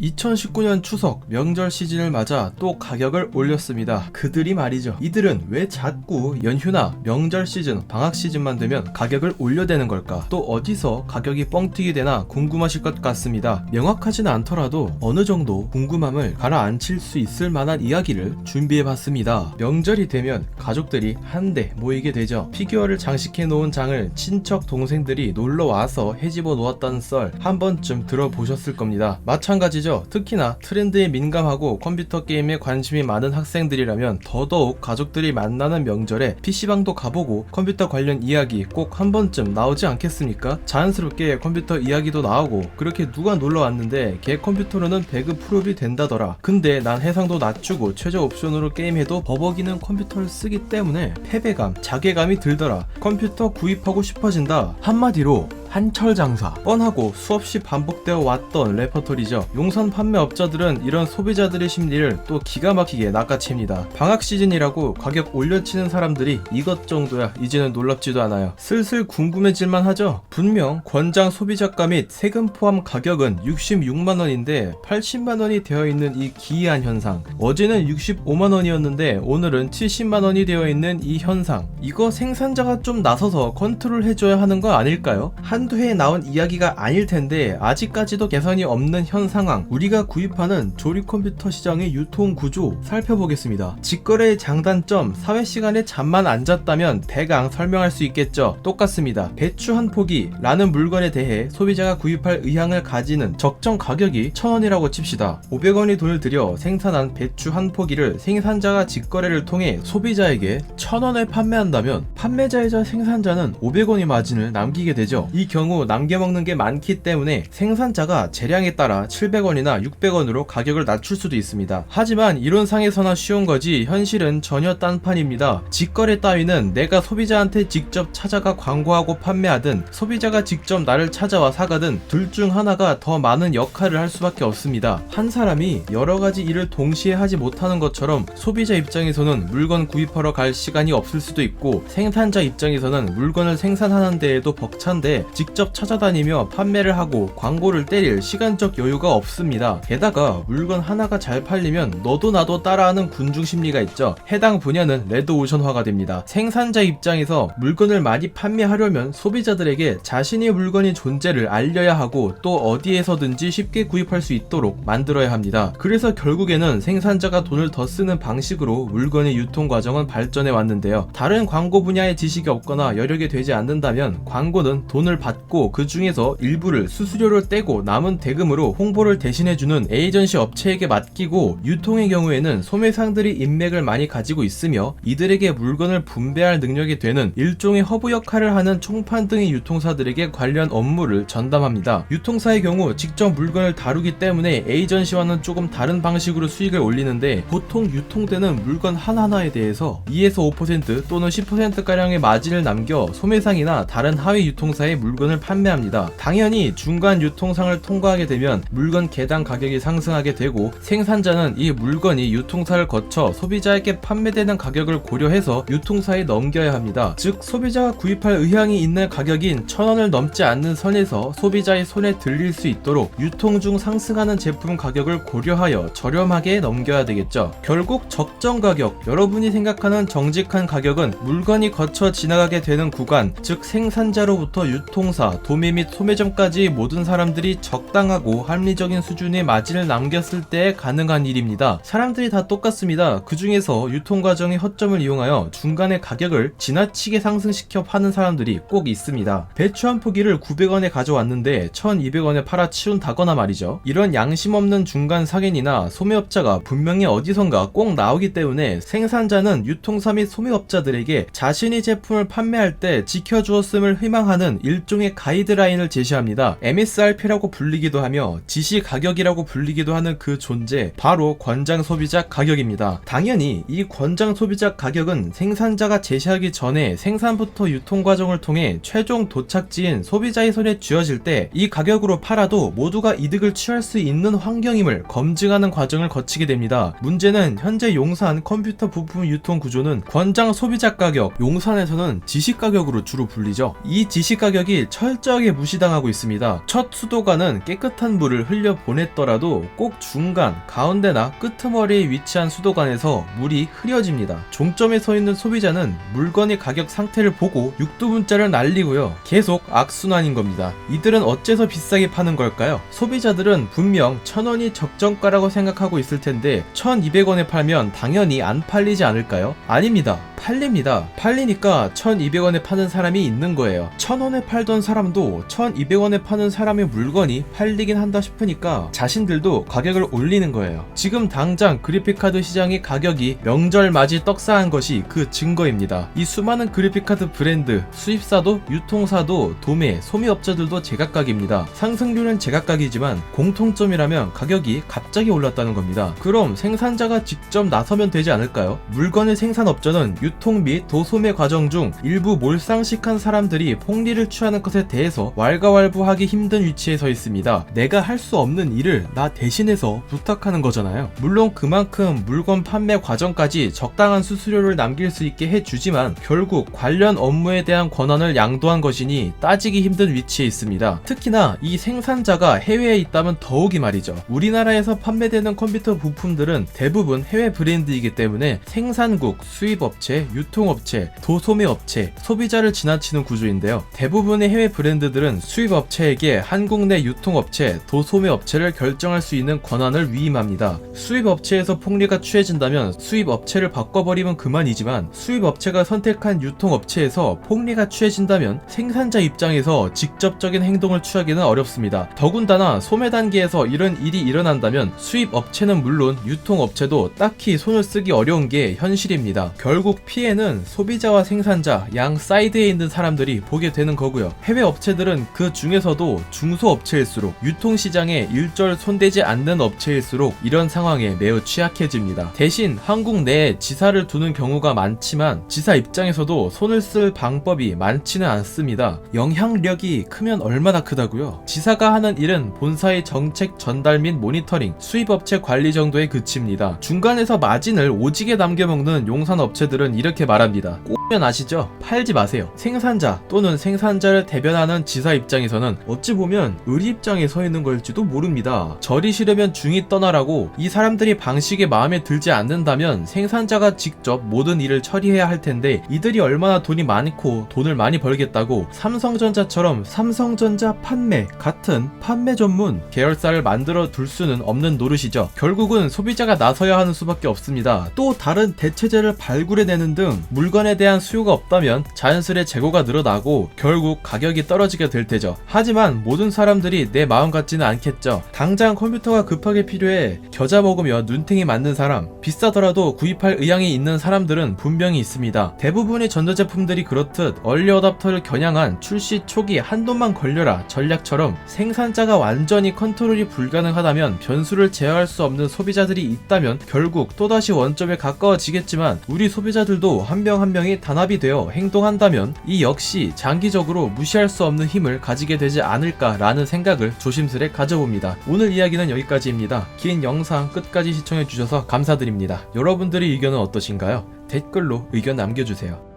2019년 추석 명절 시즌을 맞아 또 가격을 올렸습니다. 그들이 말이죠. 이들은 왜 자꾸 연휴나 명절 시즌, 방학 시즌만 되면 가격을 올려대는 걸까? 또 어디서 가격이 뻥튀기 되나 궁금하실 것 같습니다. 명확하진 않더라도 어느 정도 궁금함을 가라앉힐 수 있을 만한 이야기를 준비해봤습니다. 명절이 되면 가족들이 한데 모이게 되죠. 피규어를 장식해 놓은 장을 친척 동생들이 놀러와서 헤집어 놓았다는 썰 한 번쯤 들어보셨을 겁니다. 마찬가지죠. 특히나 트렌드에 민감하고 컴퓨터 게임에 관심이 많은 학생들이라면 더더욱 가족들이 만나는 명절에 PC방도 가보고 컴퓨터 관련 이야기 꼭 한 번쯤 나오지 않겠습니까? 자연스럽게 컴퓨터 이야기도 나오고 그렇게 누가 놀러 왔는데 걔 컴퓨터로는 배그 풀업이 된다더라. 근데 난 해상도 낮추고 최저 옵션으로 게임해도 버벅이는 컴퓨터를 쓰기 때문에 패배감, 자괴감이 들더라. 컴퓨터 구입하고 싶어진다. 한마디로 한철장사. 뻔하고 수없이 반복되어 왔던 레퍼토리죠. 용산 판매업자들은 이런 소비자들의 심리를 또 기가 막히게 낚아챕니다. 방학 시즌이라고 가격 올려치는 사람들이 이것 정도야 이제는 놀랍지도 않아요. 슬슬 궁금해질만 하죠. 분명 권장 소비자가 및 세금 포함 가격은 66만원인데 80만원이 되어있는 이 기이한 현상. 어제는 65만원이었는데 오늘은 70만원이 되어있는 이 현상. 이거 생산자가 좀 나서서 컨트롤 해줘야 하는 거 아닐까요? 한두 해에 나온 이야기가 아닐 텐데 아직까지도 개선이 없는 현 상황. 우리가 구입하는 조립 컴퓨터 시장의 유통 구조 살펴보겠습니다. 직거래의 장단점, 사회 시간에 잠만 안 잤다면 대강 설명할 수 있겠죠. 똑같습니다. 배추 한 포기 라는 물건에 대해 소비자가 구입할 의향을 가지는 적정 가격이 1000원이라고 칩시다. 500원의 돈을 들여 생산한 배추 한 포기를 생산자가 직거래를 통해 소비자에게 1000원에 판매한다면 판매자이자 생산자는 500원의 마진을 남기게 되죠. 이 경우 남겨먹는 게 많기 때문에 생산자가 재량에 따라 700원이나 600원으로 가격을 낮출 수도 있습니다. 하지만 이론상에서나 쉬운 거지 현실은 전혀 딴판입니다. 직거래 따위는 내가 소비자한테 직접 찾아가 광고하고 판매하든 소비자가 직접 나를 찾아와 사가든 둘 중 하나가 더 많은 역할을 할 수밖에 없습니다. 한 사람이 여러가지 일을 동시에 하지 못하는 것처럼 소비자 입장에서는 물건 구입하러 갈 시간이 없을 수도 있고 생산자 입장에서는 물건을 생산하는 데에도 벅찬데 직접 찾아다니며 판매를 하고 광고를 때릴 시간적 여유가 없습니다. 게다가 물건 하나가 잘 팔리면 너도 나도 따라하는 군중 심리가 있죠. 해당 분야는 레드오션화가 됩니다. 생산자 입장에서 물건을 많이 판매하려면 소비자들에게 자신의 물건의 존재를 알려야 하고 또 어디에서든지 쉽게 구입할 수 있도록 만들어야 합니다. 그래서 결국에는 생산자가 돈을 더 쓰는 방식으로 물건의 유통 과정은 발전해 왔는데요. 다른 광고 분야의 지식이 없거나 여력이 되지 않는다면 광고는 돈을 받고 그 중에서 일부를 수수료를 떼고 남은 대금으로 홍보를 대신해주는 에이전시 업체에게 맡기고 유통의 경우에는 소매상들이 인맥을 많이 가지고 있으며 이들에게 물건을 분배할 능력이 되는 일종의 허브 역할을 하는 총판 등의 유통사들에게 관련 업무를 전담합니다. 유통사의 경우 직접 물건을 다루기 때문에 에이전시와는 조금 다른 방식으로 수익을 올리는데 보통 유통되는 물건 하나하나에 대해서 2에서 5% 또는 10%가량의 마진을 남겨 소매상이나 다른 하위 유통사에 물건을 판매합니다. 당연히 중간 유통상을 통과하게 되면 물건 개당 가격이 상승하게 되고 생산자는 이 물건이 유통사를 거쳐 소비자에게 판매되는 가격을 고려해서 유통사에 넘겨야 합니다. 즉 소비자가 구입할 의향이 있는 가격인 1000원을 넘지 않는 선에서 소비자의 손에 들릴 수 있도록 유통 중 상승하는 제품 가격을 고려하여 저렴하게 넘겨야 되겠죠. 결국 적정 가격, 여러분이 생각하는 정직한 가격은 물건이 거쳐 지나가게 되는 구간, 즉 생산자로부터 유통사, 도매 및 소매점까지 모든 사람들이 적당하고 합리적인 수준의 마진을 남겼을 때 가능한 일입니다. 사람들이 다 똑같습니다. 그 중에서 유통과정의 허점을 이용하여 중간에 가격을 지나치게 상승시켜 파는 사람들이 꼭 있습니다. 배추 한 포기를 900원에 가져왔는데 1200원에 팔아치운다거나 말이죠. 이런 양심 없는 중간 상인이나 소매업자가 분명히 어디선가 꼭 나오기 때문에 생산자는 유통사 및 소매업자들에게 자신이 제품을 판매할 때 지켜주었음을 희망하는 일종의 가이드라인을 제시합니다. MSRP라고 불리기도 하며 지시가격이라고 불리기도 하는 그 존재, 바로 권장 소비자 가격입니다. 당연히 이 권장 소비자 가격은 생산자가 제시하기 전에 생산부터 유통 과정을 통해 최종 도착지인 소비자의 손에 쥐어질 때 이 가격으로 팔아도 모두가 이득을 취할 수 있는 환경임을 검증하는 과정을 거치게 됩니다. 문제는 현재 용산 컴퓨터 부품 유통 구조는 권장 소비자 가격, 용산에서는 지시가격으로 주로 불리죠. 이 지시가격이 소비자들이 철저하게 무시당하고 있습니다. 첫 수도관은 깨끗한 물을 흘려 보냈더라도 꼭 중간, 가운데나 끄트머리에 위치한 수도관에서 물이 흐려집니다. 종점에 서 있는 소비자는 물건의 가격 상태를 보고 육두문자를 날리고요. 계속 악순환인 겁니다. 이들은 어째서 비싸게 파는 걸까요? 소비자들은 분명 1,000원이 적정가라고 생각하고 있을 텐데 1,200원에 팔면 당연히 안 팔리지 않을까요? 아닙니다. 팔립니다. 팔리니까 1,200원에 파는 사람이 있는 거예요. 1,000원에 팔던 사람도 1,200원에 파는 사람의 물건이 팔리긴 한다 싶으니까 자신들도 가격을 올리는 거예요. 지금 당장 그래픽카드 시장의 가격이 명절 맞이 떡상한 것이 그 증거입니다. 이 수많은 그래픽카드 브랜드, 수입사도, 유통사도, 도매, 소매업체들도 제각각입니다. 상승률은 제각각이지만 공통점이라면 가격이 갑자기 올랐다는 겁니다. 그럼 생산자가 직접 나서면 되지 않을까요? 물건의 생산업자는 유통 및 도소매 과정 중 일부 몰상식한 사람들이 폭리를 취하는 것에 대해서 왈가왈부하기 힘든 위치에 서 있습니다. 내가 할 수 없는 일을 나 대신해서 부탁하는 거잖아요. 물론 그만큼 물건 판매 과정까지 적당한 수수료를 남길 수 있게 해주지만 결국 관련 업무에 대한 권한을 양도한 것이니 따지기 힘든 위치에 있습니다. 특히나 이 생산자가 해외에 있다면 더욱이 말이죠. 우리나라에서 판매되는 컴퓨터 부품들은 대부분 해외 브랜드이기 때문에 생산국, 수입업체, 유통업체, 도소매업체, 소비자를 지나치는 구조인데요. 대부분의 해외 브랜드들은 수입업체에게 한국 내 유통업체, 도소매업체를 결정할 수 있는 권한을 위임합니다. 수입업체에서 폭리가 취해진다면 수입업체를 바꿔버리면 그만이지만 수입업체가 선택한 유통업체에서 폭리가 취해진다면 생산자 입장에서 직접적인 행동을 취하기는 어렵습니다. 더군다나 소매 단계에서 이런 일이 일어난다면 수입업체는 물론 유통업체도 딱히 손을 쓰기 어려운 게 현실입니다. 결국 피해는 소비자와 생산자 양 사이드에 있는 사람들이 보게 되는 거고요. 해외 업체들은 그 중에서도 중소업체일수록 유통시장에 일절 손대지 않는 업체일수록 이런 상황에 매우 취약해집니다. 대신 한국 내에 지사를 두는 경우가 많지만 지사 입장에서도 손을 쓸 방법이 많지는 않습니다. 영향력이 크면 얼마나 크다고요? 지사가 하는 일은 본사의 정책 전달 및 모니터링, 수입업체 관리 정도에 그칩니다. 중간에서 마진을 오지게 남겨먹는 용산업체들은 이렇게 말합니다. 꼬면 아시죠? 팔지 마세요. 생산자 또는 생산자를 대변하는 지사 입장에서는 어찌 보면 의리 입장에 서 있는 걸지도 모릅니다. 절이 싫으면 중이 떠나라고 이 사람들이 방식이 마음에 들지 않는다면 생산자가 직접 모든 일을 처리해야 할 텐데 이들이 얼마나 돈이 많고 돈을 많이 벌겠다고 삼성전자처럼 삼성전자 판매 같은 판매 전문 계열사를 만들어 둘 수는 없는 노릇이죠. 결국은 소비자가 나서야 하는 수밖에 없습니다. 또 다른 대체제를 발굴해내는 등 물건에 대한 수요가 없다면 자연스레 재고가 늘어나고 결국 가격이 떨어지게 될 테죠. 하지만 모든 사람들이 내 마음 같지는 않겠죠. 당장 컴퓨터가 급하게 필요해 겨자 먹으며 눈탱이 맞는 사람, 비싸더라도 구입할 의향이 있는 사람들은 분명히 있습니다. 대부분의 전자제품들이 그렇듯 얼리 어답터를 겨냥한 출시 초기 한돈만 걸려라 전략처럼 생산자가 완전히 컨트롤이 불가능하다면 변수를 제어할 수 없는 소비자들이 있다면 결국 또다시 원점에 가까워지겠지만 우리 소비자들도 한 명 한 명이 단합이 되어 행동한다면 이 역시 장기적으로 무시할 수 없는 힘을 가지게 되지 않을까라는 생각을 조심스레 가져봅니다. 오늘 이야기는 여기까지입니다. 긴 영상 끝까지 시청해주셔서 감사드립니다. 여러분들의 의견은 어떠신가요? 댓글로 의견 남겨주세요.